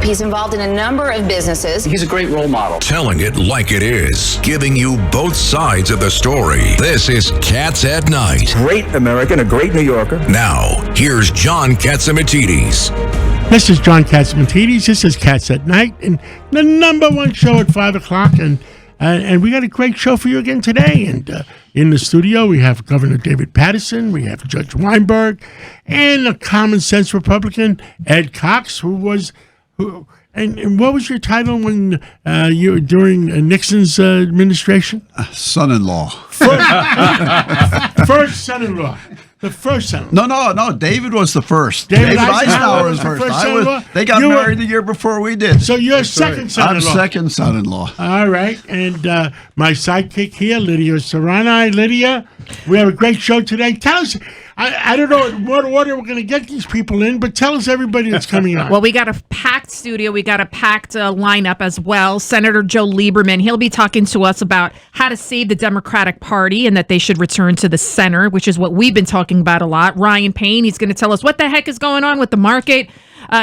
He's involved in a number of businesses. He's a great role model. Telling it like it is, giving you both sides of the story. This is Cats at Night. Great American, a great New Yorker. Now, here's John Catsimatidis. This is John Catsimatidis. This is Cats at Night, and the number one show at 5 o'clock. And we got a great show for you again today. And in the studio, we have Governor David Paterson, we have Judge Weinberg, and a common sense Republican, Ed Cox, and what was your title when you were during Nixon's administration? Son-in-law. First son-in-law. The first son-in-law. No. David was the first. David Eisenhower was the first son-in-law? They got married the year before we did. So you're second son-in-law. I'm second son-in-law. All right. And my sidekick here, Lydia Serrani. Lydia, we have a great show today. Tell us, I don't know in what order we're going to get these people in, but tell us everybody that's coming on. Well, we got a packed studio. We got a packed lineup as well. Senator Joe Lieberman, he'll be talking to us about how to save the Democratic Party and that they should return to the center, which is what we've been talking about a lot. Ryan Payne, he's going to tell us what the heck is going on with the market.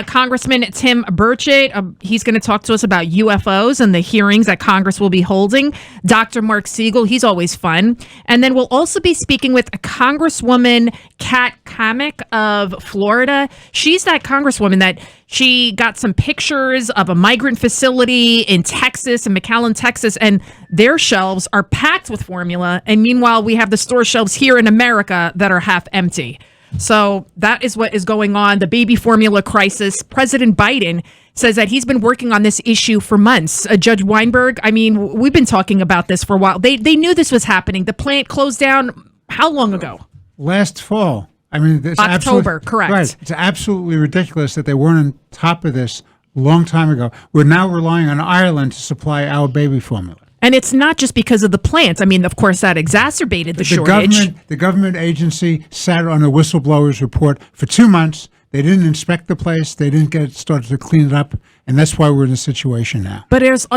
Congressman Tim Burchett, he's going to talk to us about UFOs and the hearings that Congress will be holding. Dr. Mark Siegel, he's always fun. And then we'll also be speaking with Congresswoman Kat Cammack of Florida. She's that congresswoman that she got some pictures of a migrant facility in Texas, in McAllen, Texas, and their shelves are packed with formula. And meanwhile, we have the store shelves here in America that are half empty. So that is what is going on, the baby formula crisis. President Biden says that he's been working on this issue for months. Judge Weinberg, I mean, we've been talking about this for a while. They knew this was happening. The plant closed down how long ago? Last fall. I mean, it's October, correct. Right. It's absolutely ridiculous that they weren't on top of this a long time ago. We're now relying on Ireland to supply our baby formula. And it's not just because of the plant. I mean, of course, that exacerbated the shortage. The government agency sat on a whistleblower's report for 2 months. They didn't inspect the place. They didn't get started to clean it up. And that's why we're in this situation now. But it's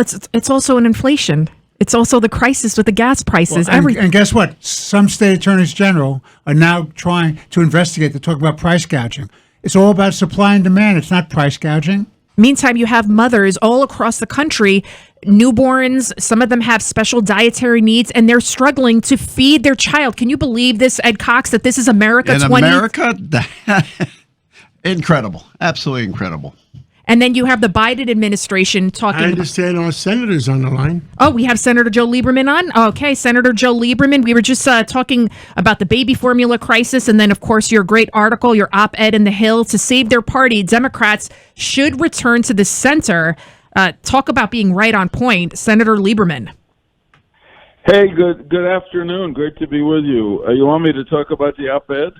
also an inflation. It's also the crisis with the gas prices. And guess what? Some state attorneys general are now trying to investigate, to talk about price gouging. It's all about supply and demand. It's not price gouging. Meantime, you have mothers all across the country, newborns, some of them have special dietary needs, and they're struggling to feed their child. Can you believe this, Ed Cox, that this is America? America? Incredible. Absolutely incredible. And then you have the Biden administration talking. I understand our senators on the line. Oh, we have Senator Joe Lieberman on? Okay, Senator Joe Lieberman. We were just talking about the baby formula crisis, and then, of course, your great article, your op-ed in The Hill, to save their party, Democrats should return to the center. Talk about being right on point, Senator Lieberman. Hey, good afternoon. Great to be with you. You want me to talk about the op-ed?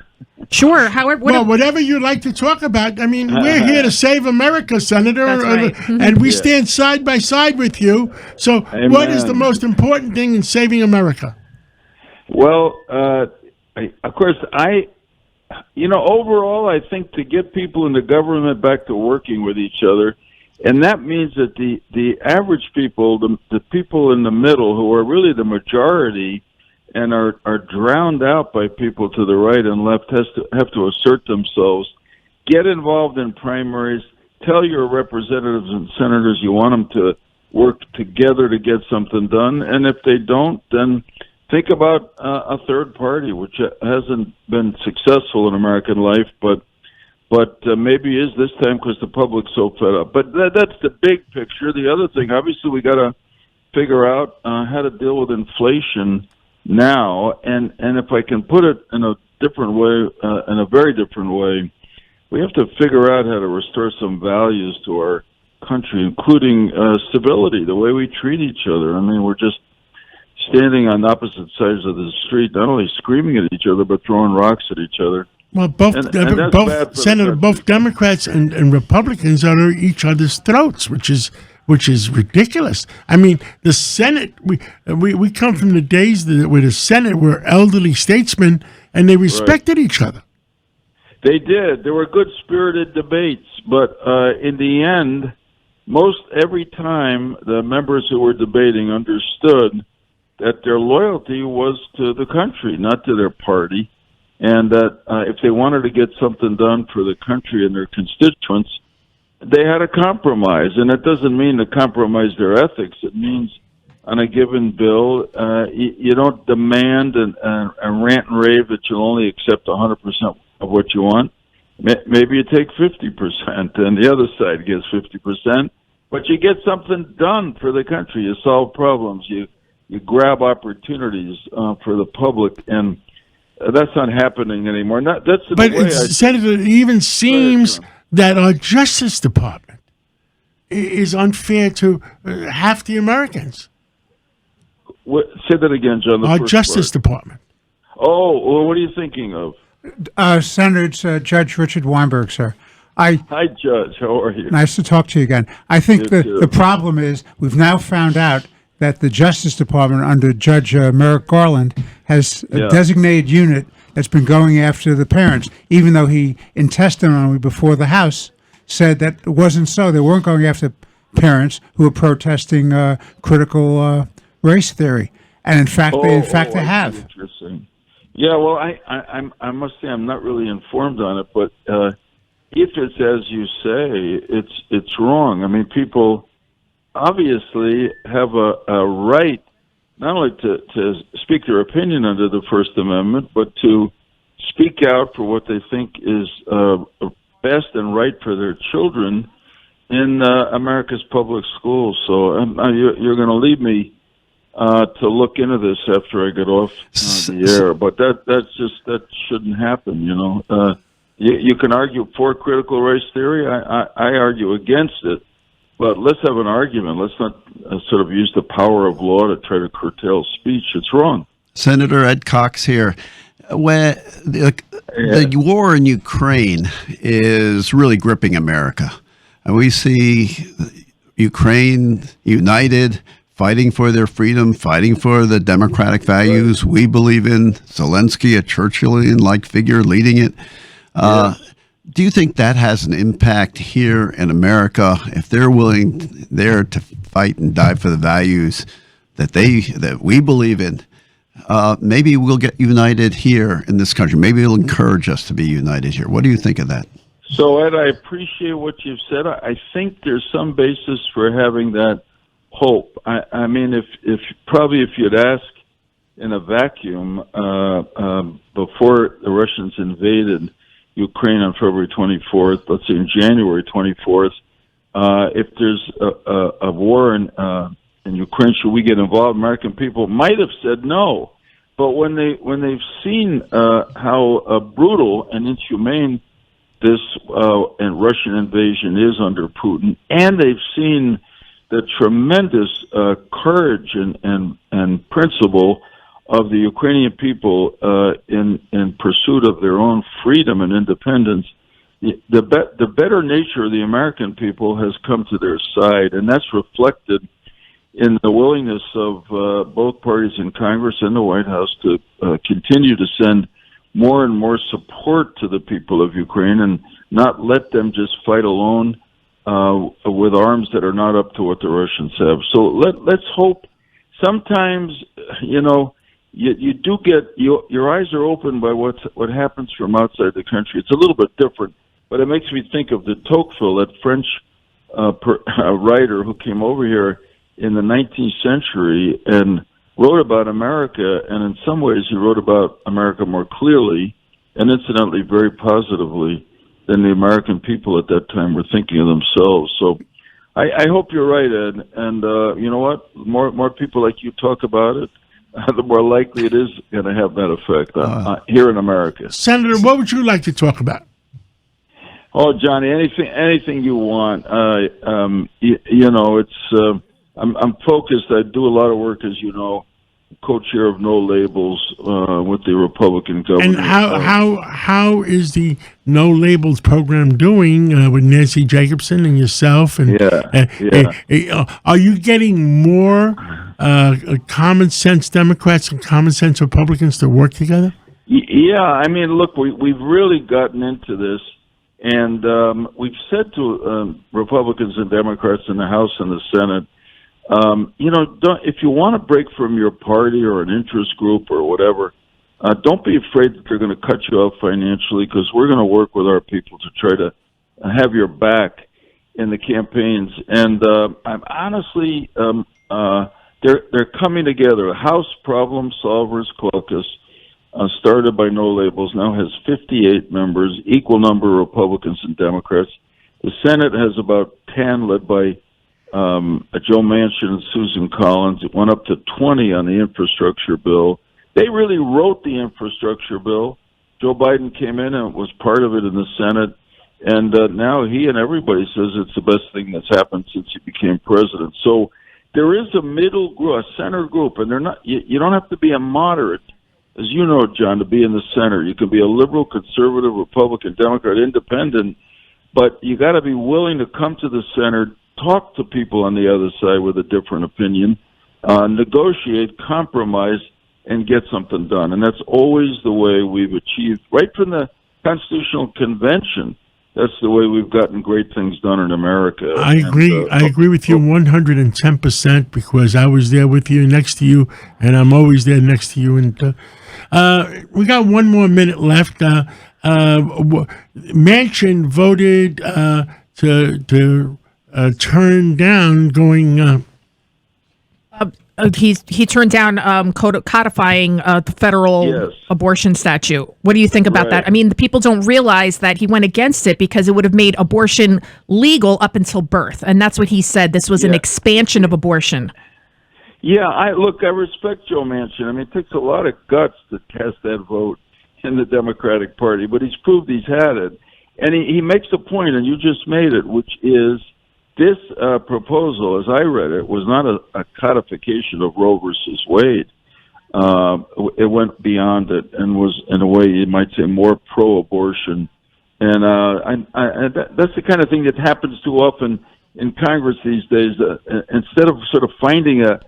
Sure. However, whatever you'd like to talk about. I mean, we're here to save America, Senator, That's right. And we stand side by side with you. So Amen. What is the most important thing in saving America? Well, of course, overall, I think to get people in the government back to working with each other, and that means that the average people, the people in the middle who are really the majority and are drowned out by people to the right and left, have to assert themselves, get involved in primaries, tell your representatives and senators you want them to work together to get something done, and if they don't, then think about a third party, which hasn't been successful in American life, but maybe is this time because the public's so fed up. But that's the big picture. The other thing, obviously, we got to figure out how to deal with inflation now. And if I can put it in a different way, in a very different way, we have to figure out how to restore some values to our country, including civility, the way we treat each other. I mean, we're just standing on opposite sides of the street, not only screaming at each other, but throwing rocks at each other. Well, both Democrats and Republicans are at each other's throats, which is ridiculous. I mean, the Senate. We come from the days where the Senate were elderly statesmen and they respected each other. They did. There were good spirited debates, but in the end, every time the members who were debating understood that their loyalty was to the country, not to their party. And that if they wanted to get something done for the country and their constituents, they had a compromise, and it doesn't mean to compromise their ethics. It means on a given bill, you don't demand and rant and rave that you'll only accept 100% of what you want. Maybe you take 50%, and the other side gets 50%, but you get something done for the country. You solve problems. You grab opportunities for the public, and that's not happening anymore. Senator, it even seems that our Justice Department is unfair to half the Americans. Say that again, John. Our Justice Department. Oh, well, what are you thinking of? Senator, it's Judge Richard Weinberg, sir. Hi, Judge. How are you? Nice to talk to you again. I think the problem is we've now found out that the Justice Department under Judge Merrick Garland has a designated unit that's been going after the parents, even though he, in testimony before the House, said that it wasn't so. They weren't going after parents who were protesting critical race theory. And in fact, they have. Interesting. Yeah, well, I must say I'm not really informed on it, but if it's as you say, it's wrong. I mean, people obviously have a right not only to speak their opinion under the First Amendment, but to speak out for what they think is best and right for their children in America's public schools. So you're going to leave me to look into this after I get off the air, but that shouldn't happen. You can argue for critical race theory. I argue against it, but let's have an argument. Let's not sort of use the power of law to try to curtail speech. It's wrong. Senator Ed Cox here. When the war in Ukraine is really gripping America, and we see Ukraine united, fighting for their freedom, fighting for the democratic values we believe in. Zelensky, a Churchillian-like figure, leading it. Do you think that has an impact here in America if they're willing there to fight and die for the values that we believe in? Maybe we'll get united here in this country. Maybe it'll encourage us to be united here. What do you think of that? So, Ed, I appreciate what you've said. I think there's some basis for having that hope. I mean, if you'd ask in a vacuum before the Russians invaded Ukraine on February 24th, let's say in January 24th, if there's a war in Ukraine, should we get involved? American people might have said no, but when they've seen how brutal and inhumane this and Russian invasion is under Putin, and they've seen the tremendous courage and principle of the Ukrainian people in pursuit of their own freedom and independence, the better nature of the American people has come to their side, and that's reflected in the willingness of both parties in Congress and the White House to continue to send more and more support to the people of Ukraine and not let them just fight alone with arms that are not up to what the Russians have. So let's hope. Sometimes, you do get your eyes are opened by what happens from outside the country. It's a little bit different, but it makes me think of de Tocqueville, that French writer who came over here in the 19th century and wrote about America, and in some ways he wrote about America more clearly and incidentally very positively than the American people at that time were thinking of themselves. So I hope you're right, Ed. And you know what? More people like you talk about it, the more likely it is going to have that effect here in America. Senator, what would you like to talk about? Oh, Johnny, anything you want. It's I'm focused. I do a lot of work, as you know, co-chair of No Labels with the Republican government. And how is the No Labels program doing with Nancy Jacobson and yourself? And are you getting more common sense Democrats and common sense Republicans to work together? Yeah, I mean, look, we've really gotten into this, and we've said to Republicans and Democrats in the House and the Senate, if you want to break from your party or an interest group or whatever, don't be afraid that they're going to cut you off financially, because we're going to work with our people to try to have your back. in the campaigns, and I'm honestly they're coming together. House Problem Solvers Caucus, started by No Labels, now has 58 members, equal number of Republicans and Democrats. The Senate has about 10, led by Joe Manchin and Susan Collins. It went up to 20 on the infrastructure bill. They really wrote the infrastructure bill. Joe Biden came in and was part of it in the Senate. And now he and everybody says it's the best thing that's happened since he became president. So there is a middle group, a center group, and they're not. You don't have to be a moderate, as you know, John, to be in the center. You can be a liberal, conservative, Republican, Democrat, independent, but you got to be willing to come to the center, talk to people on the other side with a different opinion, negotiate, compromise, and get something done. And that's always the way we've achieved, right from the Constitutional Convention. That's the way we've gotten great things done in America. I agree. I agree with you 110% because I was there with you, next to you, and I'm always there next to you. And we got 1 more minute left. Manchin voted to turn down going. He turned down codifying the federal abortion statute. What do you think about that? I mean, the people don't realize that he went against it because it would have made abortion legal up until birth, and that's what he said. This was an expansion of abortion. Yeah, I respect Joe Manchin. I mean, it takes a lot of guts to cast that vote in the Democratic Party, but he's proved he's had it. And he makes a point, and you just made it, which is this proposal, as I read it, was not a codification of Roe versus Wade. It went beyond it and was, in a way, you might say, more pro-abortion. And that's the kind of thing that happens too often in Congress these days. Instead of sort of finding a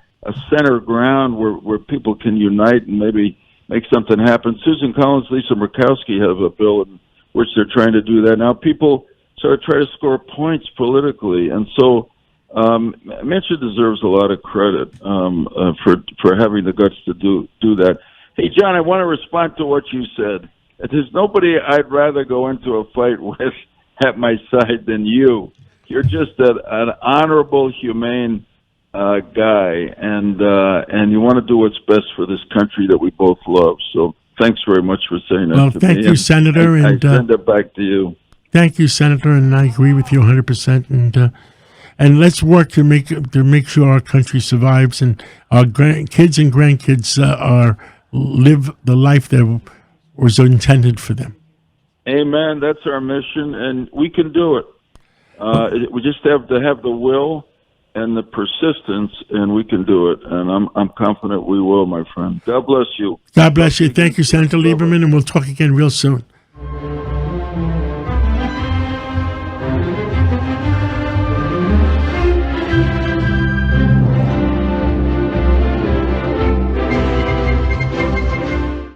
center ground where people can unite and maybe make something happen. Susan Collins, Lisa Murkowski have a bill in which they're trying to do that. Now people sort of try to score points politically. And so Manchin deserves a lot of credit for having the guts to do that. Hey, John, I want to respond to what you said. There's nobody I'd rather go into a fight with at my side than you. You're just an honorable, humane guy, and you want to do what's best for this country that we both love. So thanks very much for saying that to me. Well, thank you, Senator. I send it back to you. Thank you, Senator, and I agree with you 100%. And let's work to make sure our country survives and our kids and grandkids live the life that was intended for them. Amen. That's our mission, and we can do it. We just have to have the will and the persistence, and we can do it. And I'm confident we will, my friend. God bless you. God bless you. Thank you, Senator Lieberman, and we'll talk again real soon.